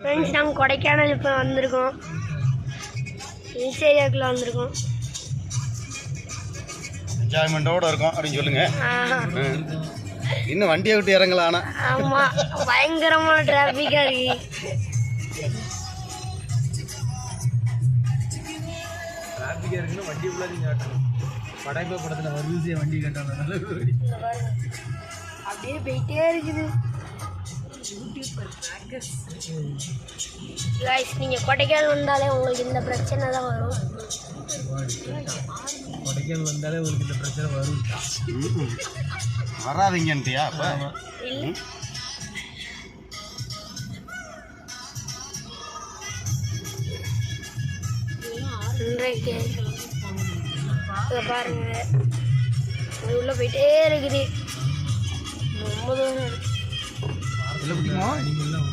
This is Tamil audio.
ஃப்ரெண்ட்ஸ் நாங்கள் கொடைக்கானல் இப்போ வந்திருக்கோம். ஹில்ஸ் ஏரியாவுக்குள்ள வந்திருக்கோம். என்ஜாய்மெண்ட்டோடு இருக்கும் அப்படின்னு சொல்லுங்க. இன்னும் வண்டியை விட்டு இறங்கலாம். ஆனால் ஆமாம், பயங்கரமான டிராஃபிக்காக இருக்கு. டிராஃபிக்காக இருக்குன்னா வண்டி ஃபுல்லாக நீங்கள் காட்டணும். படைப்பை படத்தில் வருது வண்டி காட்டாங்க. அப்படியே போயிட்டே இருக்குது. கைஸ், நீங்கள் கொடைக்கானல் வந்தாலே உங்களுக்கு இந்த பிரச்சனை தான் வரும். கொடைக்கானல் வந்தாலே உங்களுக்கு இந்த பிரச்சனை வரும். வராதிங்கன்ட்டியா? அப்போ இல்லை, இன்றைக்கு இதை பாருங்க, இது உள்ள போயிட்டே இருக்குது. ரொம்ப தூரம் இல்லை பிடிக்குமா? நீங்கள் எல்லாம்